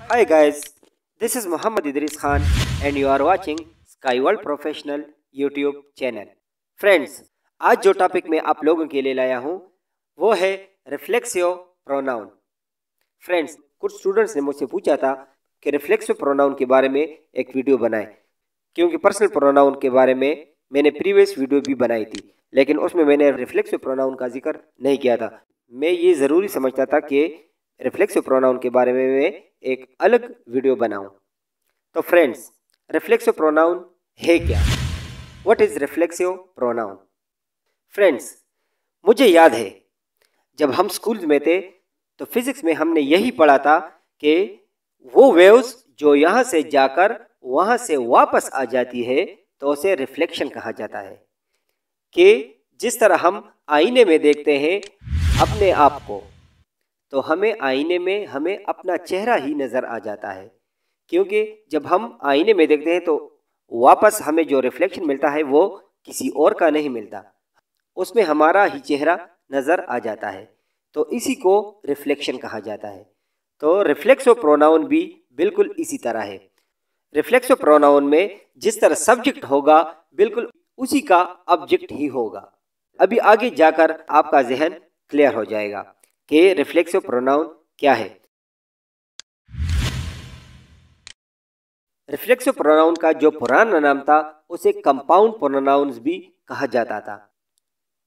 Hi guys, this is Muhammad Idris Khan and you are watching Sky World Professional YouTube channel. Friends, आज जो topic मैं आप लोगों के लिए लाया हूँ वो है रिफ्लेक्सिव प्रोनाउन। फ्रेंड्स, कुछ स्टूडेंट्स ने मुझसे पूछा था कि रिफ्लेक्सिव प्रोनाउन के बारे में एक वीडियो बनाएं, क्योंकि पर्सनल प्रोनाउन के बारे में मैंने प्रीवियस वीडियो भी बनाई थी, लेकिन उसमें मैंने रिफ्लेक्सिव प्रोनाउन का जिक्र नहीं किया था। मैं ये ज़रूरी समझता था कि रिफ्लेक्सिव प्रोनाउन के बारे में मैं एक अलग वीडियो बनाऊं। तो फ्रेंड्स, रिफ्लेक्सिव प्रोनाउन है क्या? What is reflexive pronoun? Friends, मुझे याद है जब हम स्कूल में थे तो फिजिक्स में हमने यही पढ़ा था कि वो वेव्स जो यहाँ से जाकर वहाँ से वापस आ जाती है तो उसे रिफ्लेक्शन कहा जाता है। कि जिस तरह हम आईने में देखते हैं अपने आप को, तो हमें आईने में हमें अपना चेहरा ही नज़र आ जाता है, क्योंकि जब हम आईने में देखते हैं तो वापस हमें जो रिफ्लेक्शन मिलता है वो किसी और का नहीं मिलता, उसमें हमारा ही चेहरा नज़र आ जाता है। तो इसी को रिफ्लेक्शन कहा जाता है। तो रिफ्लेक्सिव प्रोनाउन भी बिल्कुल इसी तरह है। रिफ्लेक्सिव प्रोनाउन में जिस तरह सब्जेक्ट होगा बिल्कुल उसी का ऑब्जेक्ट ही होगा। अभी आगे जाकर आपका जहन क्लियर हो जाएगा कि रिफ्लेक्सिव प्रोनाउन क्या है। रिफ्लेक्सिव प्रोनाउन का जो पुराना नाम था उसे कंपाउंड प्रोनाउंस भी कहा जाता था,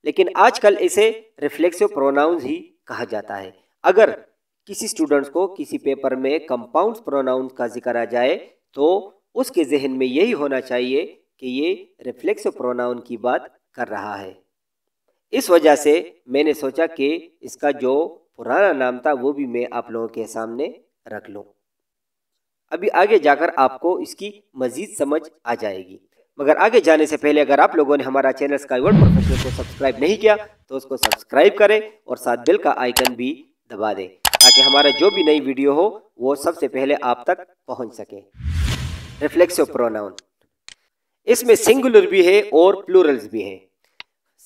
लेकिन आजकल इसे रिफ्लेक्सिव प्रोनाउंस ही कहा जाता है। अगर किसी स्टूडेंट्स को किसी पेपर में कंपाउंड प्रोनाउंस का जिक्र आ जाए तो उसके जहन में यही होना चाहिए कि ये रिफ्लेक्सिव प्रोनाउन की बात कर रहा है। इस वजह से मैंने सोचा कि इसका जो पुराना नाम था वो भी मैं आप लोगों के सामने रख लूँ। अभी आगे जाकर आपको इसकी मज़ीद समझ आ जाएगी, मगर आगे जाने से पहले अगर आप लोगों ने हमारा चैनल स्काई वर्ल्ड प्रोफेशनल को सब्सक्राइब नहीं किया तो उसको सब्सक्राइब करें और साथ बेल का आइकन भी दबा दें, ताकि हमारा जो भी नई वीडियो हो वो सबसे पहले आप तक पहुँच सके। रिफ्लेक्सिव प्रोनाउन, इसमें सिंगुलर भी है और प्लूरल्स भी हैं।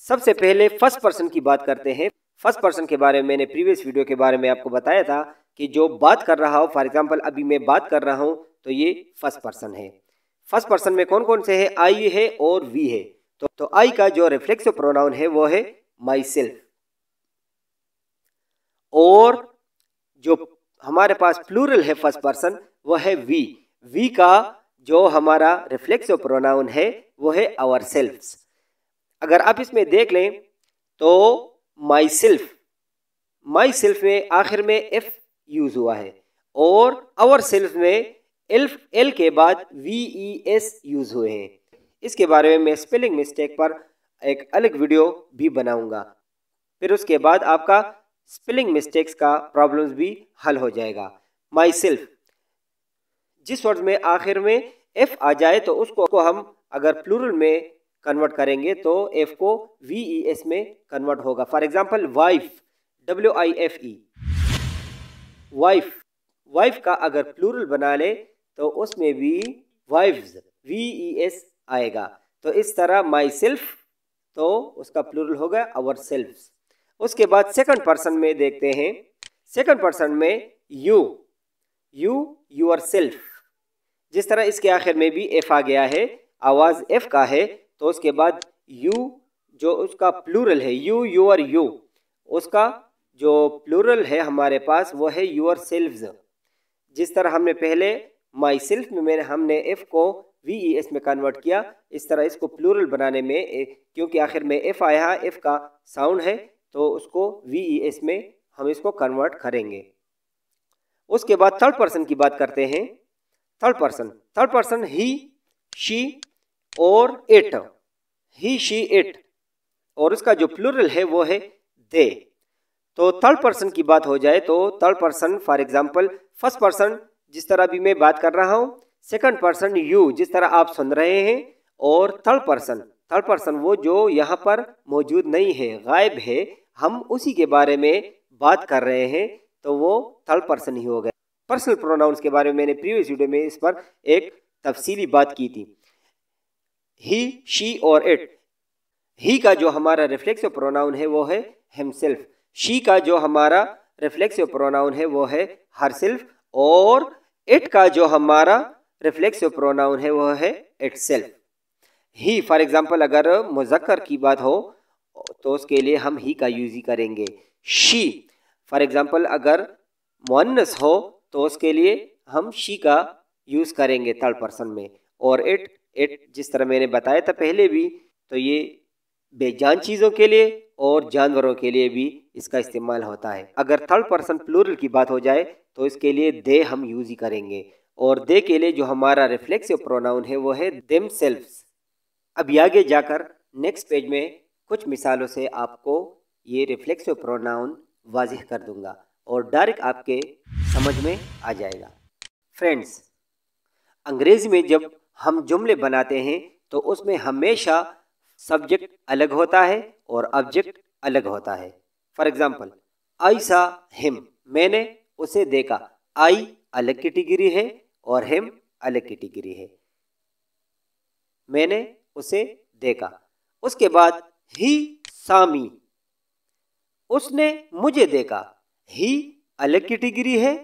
सबसे पहले फर्स्ट पर्सन की बात करते हैं। फर्स्ट पर्सन के बारे में मैंने प्रीवियस वीडियो के बारे में आपको बताया था कि जो बात कर रहा हो, फॉर एग्जांपल अभी मैं बात कर रहा हूं तो ये फर्स्ट पर्सन है। फर्स्ट पर्सन में कौन कौन से है? आई है और वी है। तो आई का जो रिफ्लेक्सिव प्रोनाउन है वो है माई सेल्फ, और जो हमारे पास प्लूरल है फर्स्ट पर्सन वो है वी। वी का जो हमारा रिफ्लेक्सिव प्रोनाउन है वो है आवर सेल्फ्स। अगर आप इसमें देख लें तो माई सेल्फ में आखिर में एफ यूज हुआ है, और आवर सेल्फ में एल के बाद VES यूज हुए हैं। इसके बारे में मैं स्पेलिंग मिस्टेक पर एक अलग वीडियो भी बनाऊंगा, फिर उसके बाद आपका स्पेलिंग मिस्टेक्स का प्रॉब्लम्स भी हल हो जाएगा। माई सेल्फ, जिस वर्ड में आखिर में एफ आ जाए तो उसको हम अगर प्लूरल में कन्वर्ट करेंगे तो एफ को VES में कन्वर्ट होगा। For example wife, WIFE, wife का अगर प्लूरल बना ले तो उसमें भी वाइफ्स VES आएगा। तो इस तरह माई सेल्फ तो उसका प्लूरल होगा आवर सेल्फ्स। उसके बाद सेकंड पर्सन में देखते हैं। सेकंड पर्सन में यू यूर सेल्फ, जिस तरह इसके आखिर में भी एफ आ गया है, आवाज एफ का है, तो उसके बाद यू जो उसका प्लूरल है यूर यू, उसका जो प्लूरल है हमारे पास वो है यूर सेल्व्स। जिस तरह हमने पहले माई सेल्फ में हमने एफ को VES में कन्वर्ट किया, इस तरह इसको प्लूरल बनाने में क्योंकि आखिर में एफ आया, एफ का साउंड है, तो उसको VES में हम इसको कन्वर्ट करेंगे। उसके बाद थर्ड पर्सन की बात करते हैं। थर्ड पर्सन ही, शी और इट, ही, शी, इट, और उसका जो प्लूरल है वो है दे। तो थर्ड पर्सन की बात हो जाए तो third person for example first person जिस तरह भी मैं बात कर रहा हूँ, सेकंड पर्सन यू जिस तरह आप सुन रहे हैं, और थर्ड पर्सन वो जो यहाँ पर मौजूद नहीं है, गायब है, हम उसी के बारे में बात कर रहे हैं, तो वो थर्ड पर्सन ही हो गया। पर्सनल प्रोनाउंस के बारे में मैंने प्रीवियस वीडियो में इस पर एक तफसीली बात की थी। ही, शी और इट। ही का जो हमारा रिफ्लेक्सिव प्रोनाउन है वो है हिमसेल्फ। शी का जो हमारा रिफ्लेक्सिव प्रोनाउन है वो है हरसेल्फ, और इट का जो हमारा रिफ्लेक्सिव प्रोनाउन है वो है इटसेल्फ। ही फॉर एग्जांपल अगर मुज़क्कर की बात हो तो उसके लिए हम ही का यूज ही करेंगे। शी फॉर एग्जांपल अगर मुअन्नस हो तो उसके लिए हम शी का यूज करेंगे थर्ड पर्सन में। और इट जिस तरह मैंने बताया था पहले भी, तो ये बेजान चीज़ों के लिए और जानवरों के लिए भी इसका इस्तेमाल होता है। अगर थर्ड पर्सन प्लूरल की बात हो जाए तो इसके लिए दे हम यूज ही करेंगे। और दे के लिए जो हमारा रिफ्लेक्सिव प्रोनाउन है वो है देमसेल्व्स। अभी आगे जाकर नेक्स्ट पेज में कुछ मिसालों से आपको ये रिफ्लेक्सिव प्रोनाउन वाज़िह कर दूंगा और डायरेक्ट आपके समझ में आ जाएगा। फ्रेंड्स, अंग्रेजी में जब हम जुमले बनाते हैं तो उसमें हमेशा सब्जेक्ट अलग होता है और ऑब्जेक्ट अलग होता है। फॉर एग्जाम्पल, आई सा हिम, मैंने उसे देखा। आई अलग कैटेगरी है और हिम अलग कैटेगरी है। मैंने उसे देखा। उसके बाद ही सा मी, उसने मुझे देखा। ही अलग कैटेगरी है,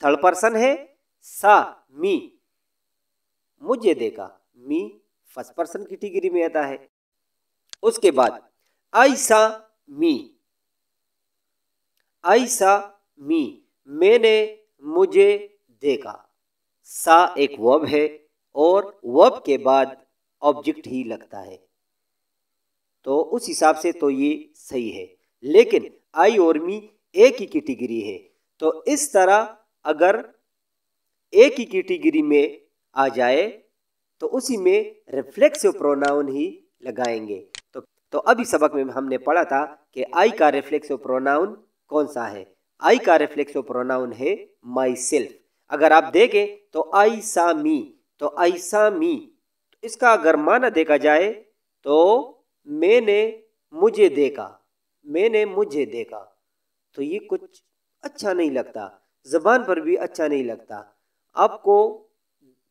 थर्ड पर्सन है। सा मी, मुझे देखा। मी फर्स्ट पर्सन कैटेगरी में आता है। उसके बाद आई सा मी, आई सा मी, मैंने मुझे देखा। सा एक वर्ब है और वर्ब के बाद ऑब्जेक्ट ही लगता है, तो उस हिसाब से तो ये सही है। लेकिन आई और मी एक ही कैटेगरी है, तो इस तरह अगर एक ही कैटेगरी में आ जाए तो उसी में रिफ्लेक्सिव प्रोनाउन ही लगाएंगे। तो अभी सबक में हमने पढ़ा था कि आई का रिफ्लेक्सिव प्रोनाउन कौन सा है। आई का रिफ्लेक्सिव प्रोनाउन है माई सेल्फ। अगर आप देखें तो आई सा मी, तो आई सा मी, इसका अगर माना देखा जाए तो मैंने मुझे देखा, मैंने मुझे देखा। तो ये कुछ अच्छा नहीं लगता, जबान पर भी अच्छा नहीं लगता। आपको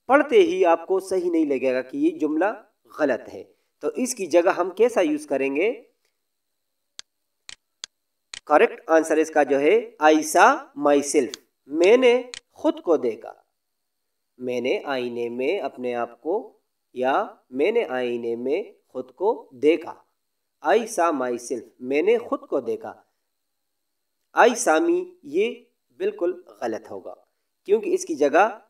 पढ़ते ही आपको सही नहीं लगेगा कि ये जुमला गलत है। तो इसकी जगह हम कैसा यूज करेंगे? करेक्ट आंसर इसका जो है आई सा माई सेल्फ, मैंने खुद को देखा। मैंने आईने में अपने आप को, या मैंने आईने में खुद को देखा। आई सा माई सेल्फ, मैंने खुद को देखा। आई सामी, ये बिल्कुल गलत होगा क्योंकि इसकी जगह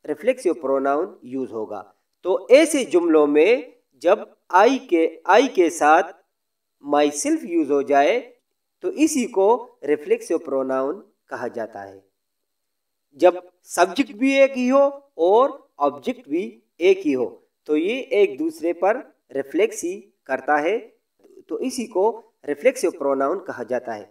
रिफ्लेक्सिव प्रोनाउन यूज होगा। तो ऐसे जुमलों में जब आई के साथ माई सेल्फ यूज हो जाए तो इसी को रिफ्लेक्सिव प्रोनाउन कहा जाता है। जब सब्जेक्ट भी एक ही हो और ऑब्जेक्ट भी एक ही हो तो ये एक दूसरे पर रिफ्लेक्स ही करता है, तो इसी को रिफ्लेक्सिव प्रोनाउन कहा जाता है।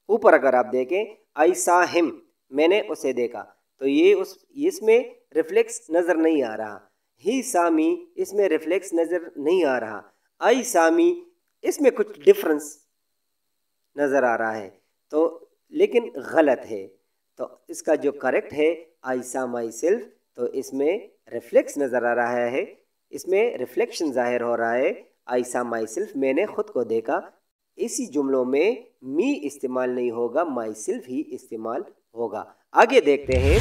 ऊपर अगर आप देखें आई सा हिम, मैंने उसे देखा, तो ये इसमें रिफ्लेक्स नज़र नहीं आ रहा। ही सामी, इसमें रिफ्लेक्स नज़र नहीं आ रहा। आई सामी, इसमें कुछ डिफरेंस नज़र आ रहा है, तो लेकिन गलत है। तो इसका जो करेक्ट है आई सा माई सेल्फ, तो इसमें रिफ्लेक्स नज़र आ रहा है, इसमें रिफ्लेक्शन जाहिर हो रहा है। आई सा माई सेल्फ, मैंने खुद को देखा। इसी जुमलों में मी इस्तेमाल नहीं होगा, माई सेल्फ ही इस्तेमाल होगा। आगे देखते हैं,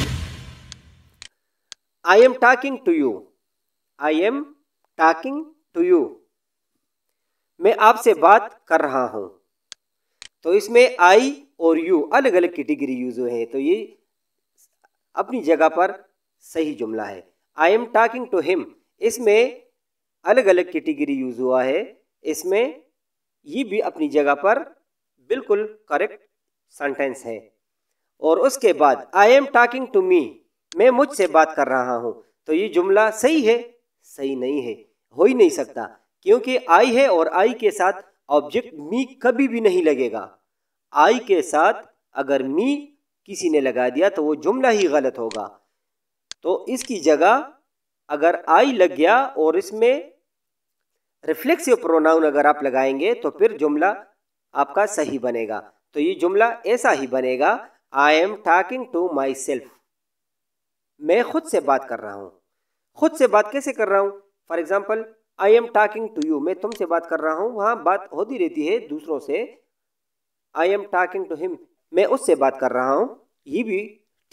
I am talking to you, I am talking to you, मैं आपसे बात कर रहा हूं। तो इसमें आई और यू अलग अलग कैटेगरी यूज हुए हैं, तो ये अपनी जगह पर सही जुमला है। I am talking to him, इसमें अलग अलग कैटेगरी यूज हुआ है, इसमें ये भी अपनी जगह पर बिल्कुल करेक्ट सेंटेंस है। और उसके बाद I am talking to me, मैं मुझसे बात कर रहा हूं, तो ये जुमला सही है? सही नहीं है, हो ही नहीं सकता, क्योंकि आई है और आई के साथ ऑब्जेक्ट मी कभी भी नहीं लगेगा। आई के साथ अगर मी किसी ने लगा दिया तो वो जुमला ही गलत होगा। तो इसकी जगह अगर आई लग गया और इसमें रिफ्लेक्सिव प्रोनाउन अगर आप लगाएंगे तो फिर जुमला आपका सही बनेगा। तो ये जुमला ऐसा ही बनेगा, I am talking to myself, मैं खुद से बात कर रहा हूँ। खुद से बात कैसे कर रहा हूँ? For example, I am talking to you, मैं तुमसे बात कर रहा हूँ, वहाँ बात होती रहती है दूसरों से। I am talking to him, मैं उससे बात कर रहा हूँ, ये भी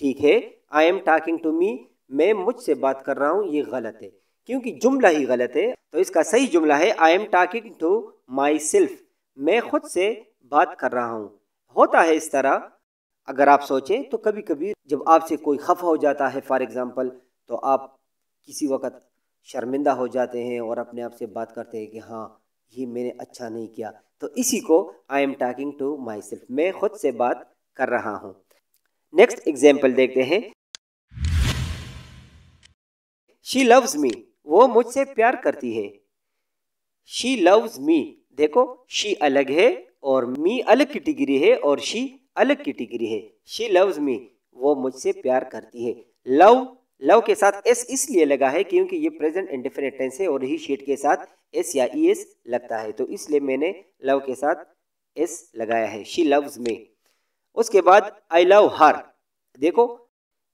ठीक है। I am talking to me, मैं मुझसे बात कर रहा हूँ, ये गलत है क्योंकि जुमला ही गलत है। तो इसका सही जुमला है I am talking to myself, मैं खुद से बात कर रहा हूँ। होता है इस तरह, अगर आप सोचें तो कभी कभी जब आपसे कोई खफा हो जाता है फॉर एग्ज़ाम्पल, तो आप किसी वक्त शर्मिंदा हो जाते हैं और अपने आप से बात करते हैं कि हाँ ये मैंने अच्छा नहीं किया, तो इसी को I am talking to myself, मैं खुद से बात कर रहा हूँ। नेक्स्ट एग्जाम्पल देखते हैं। शी लव्स मी, वो मुझसे प्यार करती है। शी लव्स मी, देखो शी अलग है और मी अलग कैटेगरी है और शी अलग कैटेगरी है। शी लव्स मी, वो मुझसे प्यार करती है। लव, लव के साथ एस इसलिए लगा है क्योंकि ये प्रेजेंट इंडेफिनिट टेंस है और ही शीट के साथ एस या ई एस लगता है, तो इसलिए मैंने लव के साथ एस लगाया है। She loves me. उसके बाद आई लव हर, देखो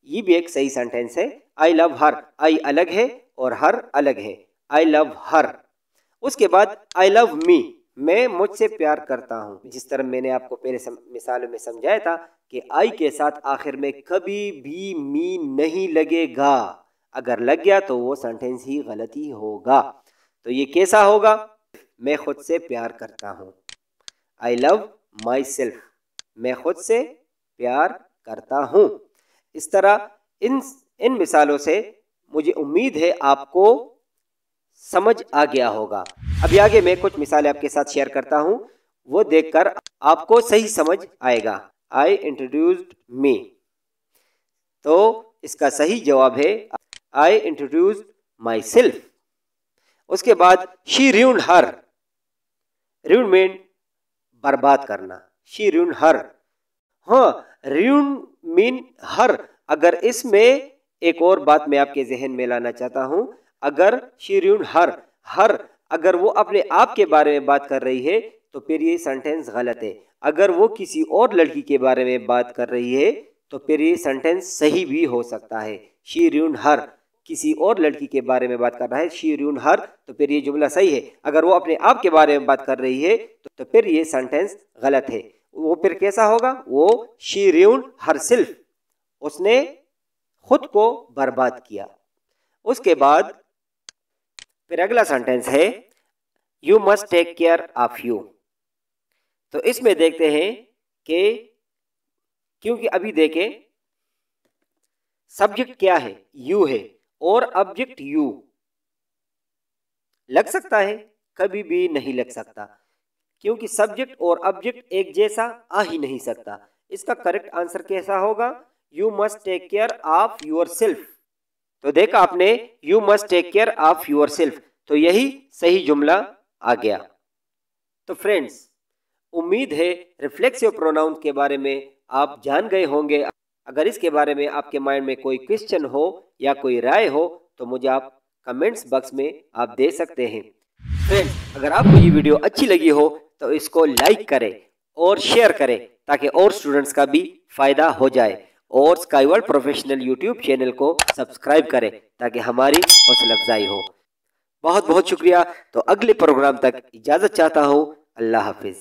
ये भी एक सही सेंटेंस है। आई लव हर, आई अलग है और हर अलग है। आई लव हर। उसके बाद आई लव मी, मैं मुझसे प्यार करता हूँ। जिस तरह मैंने आपको पहले मिसालों में समझाया था कि आई के साथ आखिर में कभी भी मी नहीं लगेगा, अगर लग गया तो वो सेंटेंस ही गलत ही होगा। तो ये कैसा होगा? मैं खुद से प्यार करता हूँ। आई लव माई सेल्फ, मैं खुद से प्यार करता हूँ। इस तरह इन मिसालों से मुझे उम्मीद है आपको समझ आ गया होगा। अभी आगे मैं कुछ मिसालें आपके साथ शेयर करता हूँ, वो देखकर आपको सही समझ आएगा। आई इंट्रोड्यूस्ड मी, तो इसका सही जवाब है आई इंट्रोड्यूस्ड माई सेल्फ। उसके बाद she ruined her, ruin mean बर्बाद करना। शी ruined हर, हाँ ruin मीन हर। अगर इसमें एक और बात मैं आपके जहन में लाना चाहता हूँ, अगर शी ruined हर अगर वो अपने आप के बारे में बात कर रही है तो फिर ये सेंटेंस गलत है। अगर वो किसी और लड़की के बारे में बात कर रही है तो फिर ये सेंटेंस सही भी हो सकता है। शी ruined हर, किसी और लड़की के बारे में बात कर रहा है, शी ruined हर, तो फिर ये जुमला सही है। अगर वो अपने आप के बारे में बात कर रही है तो फिर ये सेंटेंस गलत है। वो फिर कैसा होगा? वो शी ruined herself, उसने खुद को बर्बाद किया। उसके बाद फिर अगला सेंटेंस है you must take care of you. तो इसमें देखते हैं कि क्योंकि अभी देखें सब्जेक्ट क्या है? यू है और ऑब्जेक्ट यू लग सकता है? कभी भी नहीं लग सकता, क्योंकि सब्जेक्ट और ऑब्जेक्ट एक जैसा आ ही नहीं सकता। इसका करेक्ट आंसर कैसा होगा? You must take care of yourself. तो देखा आपने, you must take care of yourself, तो यही सही जुमला आ गया। तो फ्रेंड्स, उम्मीद है रिफ्लेक्सिव प्रोनाउन के बारे में आप जान गए होंगे। अगर इसके बारे में आपके माइंड में कोई क्वेश्चन हो या कोई राय हो तो मुझे आप कमेंट्स बॉक्स में आप दे सकते हैं। फ्रेंड्स, अगर आपको ये वीडियो अच्छी लगी हो तो इसको लाइक करें और शेयर करें ताकि और स्टूडेंट्स का भी फायदा हो जाए, और sky world professional YouTube channel को सब्सक्राइब करें ताकि हमारी हौसला अफजाई हो। बहुत बहुत शुक्रिया। तो अगले प्रोग्राम तक इजाज़त चाहता हूँ। अल्लाह हाफिज़।